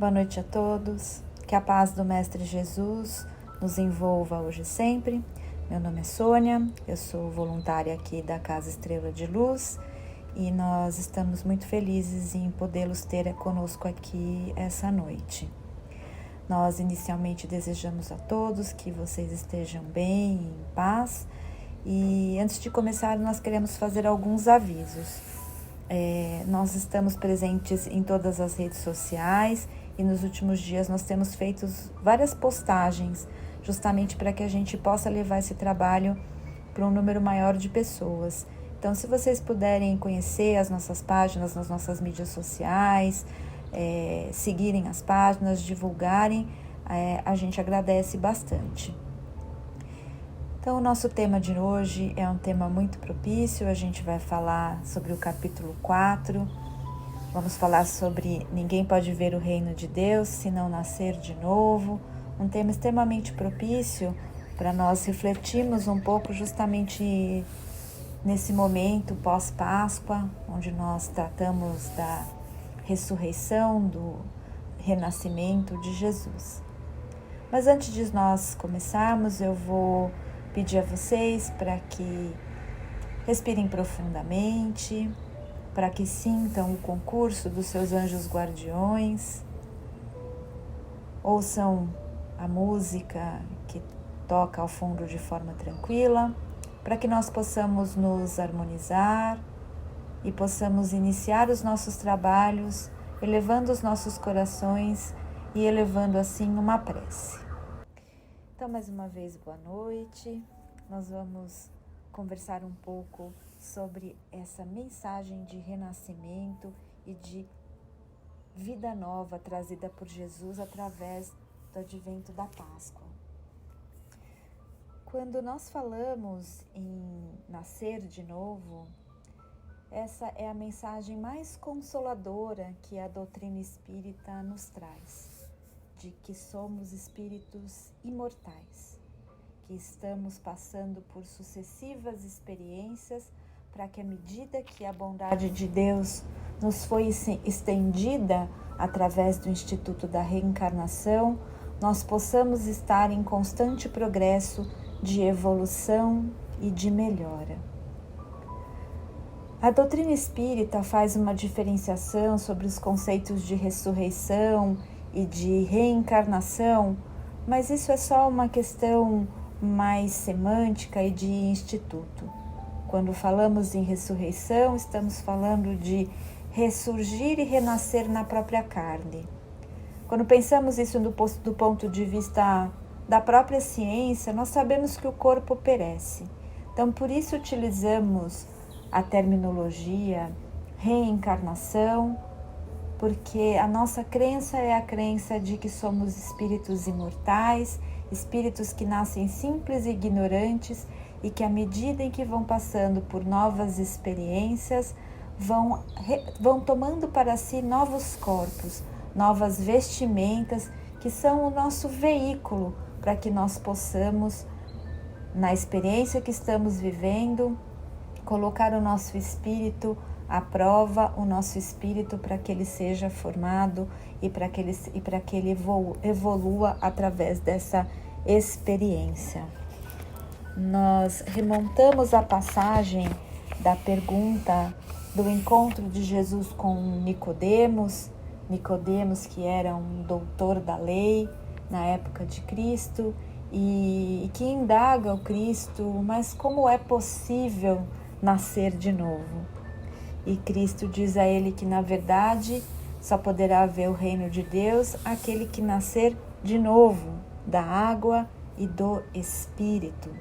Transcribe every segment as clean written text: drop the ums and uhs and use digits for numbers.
Boa noite a todos, que a paz do Mestre Jesus nos envolva hoje e sempre. Meu nome é Sônia, eu sou voluntária aqui da Casa Estrela de Luz e nós estamos muito felizes em podê-los ter conosco aqui essa noite. Nós inicialmente desejamos a todos que vocês estejam bem, em paz, e antes de começar nós queremos fazer alguns avisos. Nós estamos presentes em todas as redes sociais e nos últimos dias nós temos feito várias postagens justamente para que a gente possa levar esse trabalho para um número maior de pessoas. Então, se vocês puderem conhecer as nossas páginas nas nossas mídias sociais, seguirem as páginas, divulgarem, a gente agradece bastante. Então, o nosso tema de hoje é um tema muito propício. A gente vai falar sobre o capítulo 4. Vamos falar sobre ninguém pode ver o reino de Deus se não nascer de novo. Um tema extremamente propício para nós refletirmos um pouco justamente nesse momento pós-Páscoa, onde nós tratamos da ressurreição, do renascimento de Jesus. Mas antes de nós começarmos, eu vou pedir a vocês para que respirem profundamente, para que sintam o concurso dos seus anjos guardiões, ouçam a música que toca ao fundo de forma tranquila, para que nós possamos nos harmonizar e possamos iniciar os nossos trabalhos, elevando os nossos corações e elevando assim uma prece. Então, mais uma vez, boa noite. Nós vamos conversar um pouco sobre essa mensagem de renascimento e de vida nova trazida por Jesus através do advento da Páscoa. Quando nós falamos em nascer de novo, essa é a mensagem mais consoladora que a doutrina espírita nos traz, de que somos espíritos imortais, que estamos passando por sucessivas experiências para que à medida que a bondade de Deus nos foi estendida através do Instituto da Reencarnação, nós possamos estar em constante progresso de evolução e de melhora. A doutrina espírita faz uma diferenciação sobre os conceitos de ressurreição e de reencarnação, mas isso é só uma questão mais semântica e de instituto. Quando falamos em ressurreição, estamos falando de ressurgir e renascer na própria carne. Quando pensamos isso do ponto de vista da própria ciência, nós sabemos que o corpo perece. Então, por isso utilizamos a terminologia reencarnação, porque a nossa crença é a crença de que somos espíritos imortais, espíritos que nascem simples e ignorantes e que à medida em que vão passando por novas experiências, vão tomando para si novos corpos, novas vestimentas, que são o nosso veículo para que nós possamos, na experiência que estamos vivendo, colocar o nosso espírito à prova, o nosso espírito para que ele seja formado e para que ele evolua através dessa experiência. Nós remontamos a passagem da pergunta do encontro de Jesus com Nicodemos, que era um doutor da lei na época de Cristo e que indaga o Cristo, mas como é possível nascer de novo? E Cristo diz a ele que, na verdade, só poderá ver o reino de Deus aquele que nascer de novo, da água e do Espírito.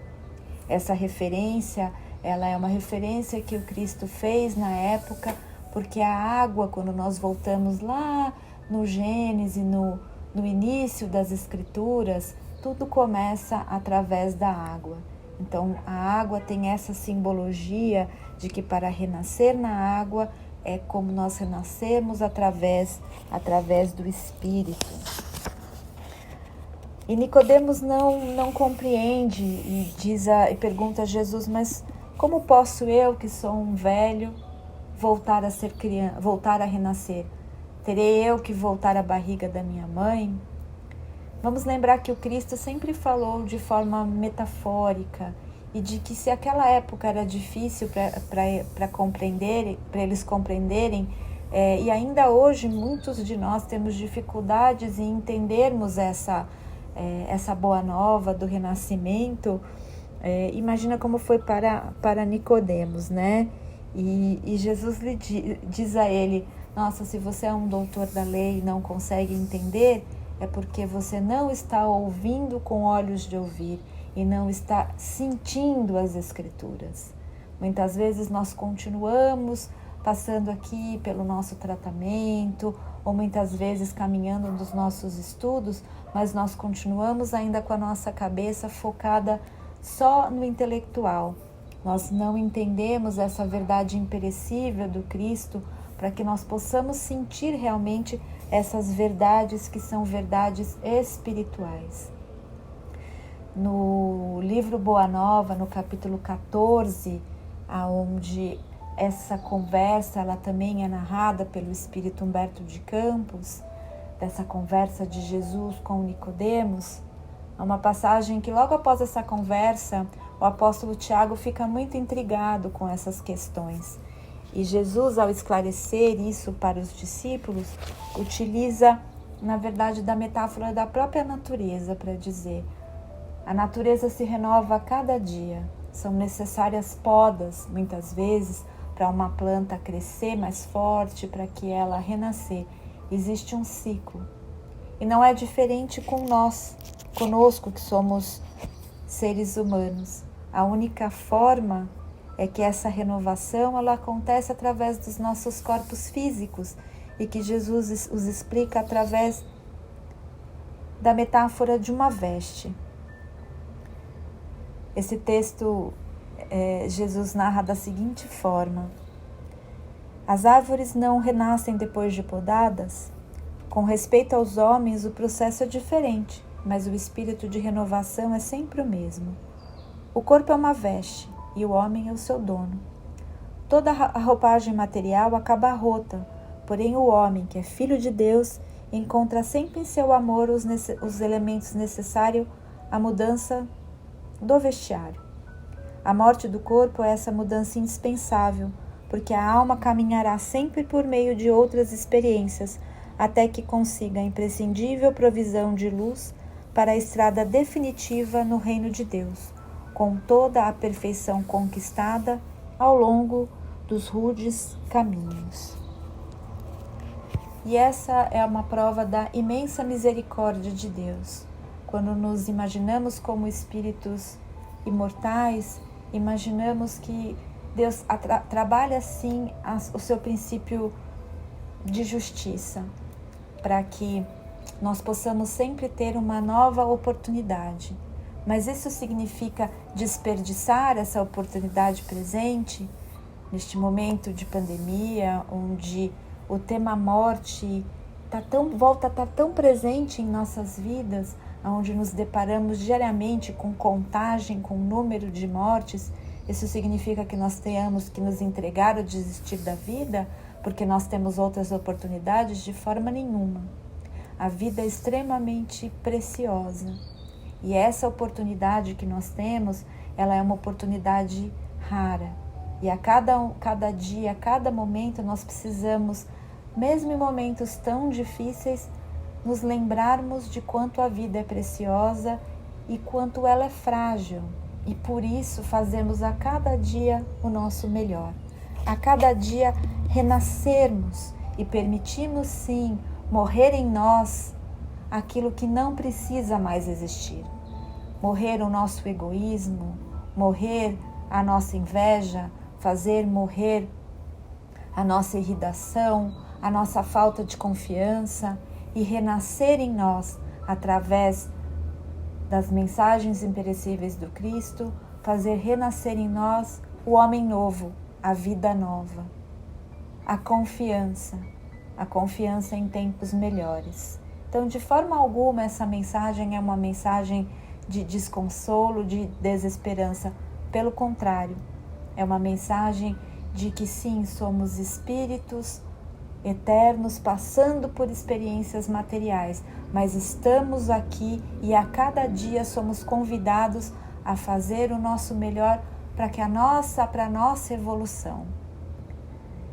Essa referência, ela é uma referência que o Cristo fez na época, porque a água, quando nós voltamos lá no Gênesis, no início das Escrituras, tudo começa através da água. Então, a água tem essa simbologia de que para renascer na água é como nós renascemos através do Espírito. E Nicodemos não compreende e pergunta a Jesus, mas como posso eu, que sou um velho, voltar a renascer? Terei eu que voltar à barriga da minha mãe? Vamos lembrar que o Cristo sempre falou de forma metafórica e de que se aquela época era difícil para compreender, para eles compreenderem, e ainda hoje muitos de nós temos dificuldades em entendermos essa boa nova do renascimento. Imagina como foi para Nicodemos, né? E Jesus lhe diz a ele: nossa, se você é um doutor da lei e não consegue entender, é porque você não está ouvindo com olhos de ouvir e não está sentindo as Escrituras. Muitas vezes nós continuamos passando aqui pelo nosso tratamento, ou muitas vezes caminhando nos nossos estudos, mas nós continuamos ainda com a nossa cabeça focada só no intelectual. Nós não entendemos essa verdade imperecível do Cristo para que nós possamos sentir realmente essas verdades que são verdades espirituais. No livro Boa Nova, no capítulo 14, onde essa conversa ela também é narrada pelo Espírito Humberto de Campos, dessa conversa de Jesus com Nicodemos, há uma passagem que logo após essa conversa, o apóstolo Tiago fica muito intrigado com essas questões. E Jesus, ao esclarecer isso para os discípulos, utiliza, na verdade, da metáfora da própria natureza para dizer: a natureza se renova a cada dia. São necessárias podas, muitas vezes, para uma planta crescer mais forte, para que ela renascer. Existe um ciclo. E não é diferente com nós, conosco que somos seres humanos. A única forma é que essa renovação ela acontece através dos nossos corpos físicos e que Jesus os explica através da metáfora de uma veste. Esse texto, Jesus narra da seguinte forma: as árvores não renascem depois de podadas? Com respeito aos homens, o processo é diferente, mas o espírito de renovação é sempre o mesmo. O corpo é uma veste e o homem é o seu dono. Toda a roupagem material acaba rota, porém o homem, que é filho de Deus, encontra sempre em seu amor os elementos necessários à mudança do vestiário. A morte do corpo é essa mudança indispensável, porque a alma caminhará sempre por meio de outras experiências, até que consiga a imprescindível provisão de luz para a estrada definitiva no reino de Deus, com toda a perfeição conquistada ao longo dos rudes caminhos. E essa é uma prova da imensa misericórdia de Deus. Quando nos imaginamos como espíritos imortais, imaginamos que Deus trabalha assim o seu princípio de justiça, para que nós possamos sempre ter uma nova oportunidade. Mas isso significa desperdiçar essa oportunidade presente neste momento de pandemia, onde o tema morte volta a estar tão presente em nossas vidas, onde nos deparamos diariamente com contagem, com número de mortes. Isso significa que nós tenhamos que nos entregar ou desistir da vida, porque nós temos outras oportunidades? De forma nenhuma. A vida é extremamente preciosa. E essa oportunidade que nós temos, ela é uma oportunidade rara. E a cada dia, a cada momento, nós precisamos, mesmo em momentos tão difíceis, nos lembrarmos de quanto a vida é preciosa e quanto ela é frágil. E por isso fazemos a cada dia o nosso melhor. A cada dia renascermos e permitirmos sim morrer em nós aquilo que não precisa mais existir. Morrer o nosso egoísmo, morrer a nossa inveja, fazer morrer a nossa irritação, a nossa falta de confiança e renascer em nós através das mensagens imperecíveis do Cristo, fazer renascer em nós o homem novo, a vida nova, a confiança em tempos melhores. Então, de forma alguma, essa mensagem é uma mensagem de desconsolo, de desesperança. Pelo contrário, é uma mensagem de que sim, somos espíritos eternos, passando por experiências materiais, mas estamos aqui e a cada dia somos convidados a fazer o nosso melhor para a nossa evolução.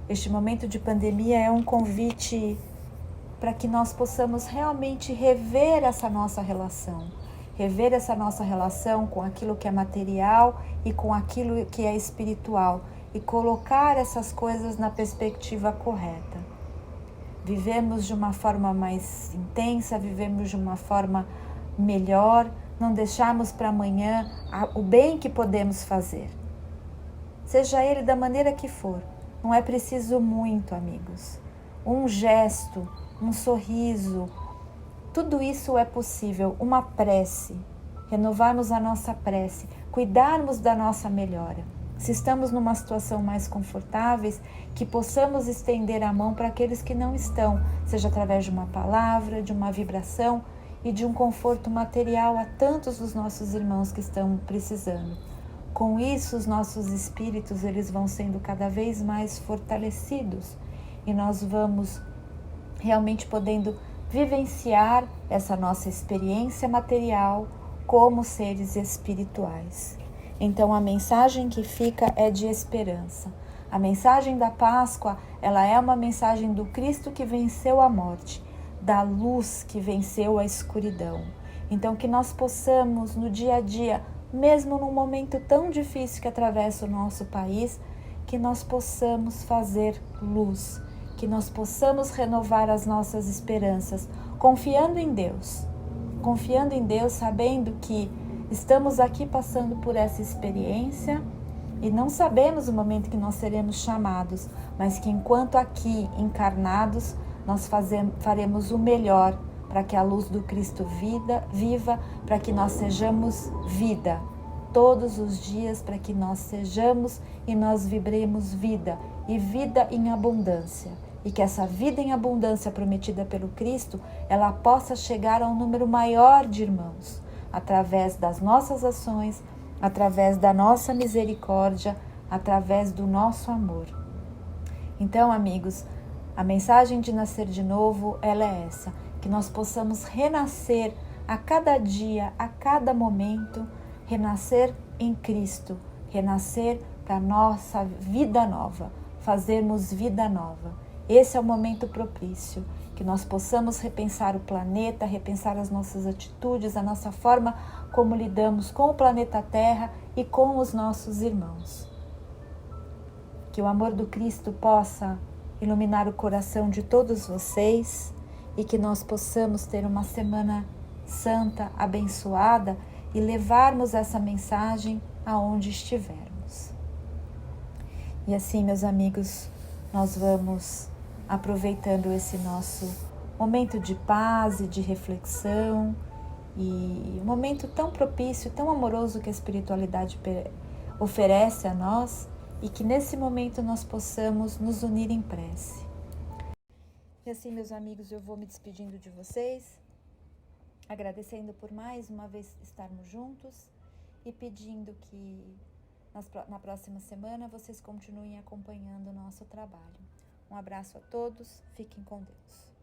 Este momento de pandemia é um convite para que nós possamos realmente rever essa nossa relação com aquilo que é material e com aquilo que é espiritual, e colocar essas coisas na perspectiva correta. Vivemos de uma forma mais intensa, vivemos de uma forma melhor, não deixarmos para amanhã o bem que podemos fazer. Seja ele da maneira que for, não é preciso muito, amigos. Um gesto, um sorriso, tudo isso é possível. Uma prece, renovarmos a nossa prece, cuidarmos da nossa melhora. Se estamos numa situação mais confortáveis, que possamos estender a mão para aqueles que não estão, seja através de uma palavra, de uma vibração e de um conforto material a tantos dos nossos irmãos que estão precisando. Com isso, os nossos espíritos eles vão sendo cada vez mais fortalecidos e nós vamos realmente podendo vivenciar essa nossa experiência material como seres espirituais. Então a mensagem que fica é de esperança. A mensagem da Páscoa, ela é uma mensagem do Cristo que venceu a morte, da luz que venceu a escuridão. Então que nós possamos no dia a dia, mesmo num momento tão difícil que atravessa o nosso país, que nós possamos fazer luz, que nós possamos renovar as nossas esperanças, confiando em Deus, sabendo que estamos aqui passando por essa experiência e não sabemos o momento que nós seremos chamados, mas que enquanto aqui encarnados, nós faremos o melhor para que a luz do Cristo viva, para que nós sejamos vida todos os dias, para que nós sejamos e nós vibremos vida e vida em abundância. E que essa vida em abundância prometida pelo Cristo, ela possa chegar a um número maior de irmãos, através das nossas ações, através da nossa misericórdia, através do nosso amor. Então, amigos, a mensagem de nascer de novo, ela é essa, que nós possamos renascer a cada dia, a cada momento, renascer em Cristo, renascer para a nossa vida nova, fazermos vida nova. Esse é o momento propício, que nós possamos repensar o planeta, repensar as nossas atitudes, a nossa forma como lidamos com o planeta Terra e com os nossos irmãos. Que o amor do Cristo possa iluminar o coração de todos vocês e que nós possamos ter uma semana santa, abençoada e levarmos essa mensagem aonde estivermos. E assim, meus amigos, nós vamos aproveitando esse nosso momento de paz e de reflexão e um momento tão propício, tão amoroso que a espiritualidade oferece a nós e que nesse momento nós possamos nos unir em prece. E assim, meus amigos, eu vou me despedindo de vocês, agradecendo por mais uma vez estarmos juntos e pedindo que na próxima semana vocês continuem acompanhando o nosso trabalho. Um abraço a todos, fiquem com Deus.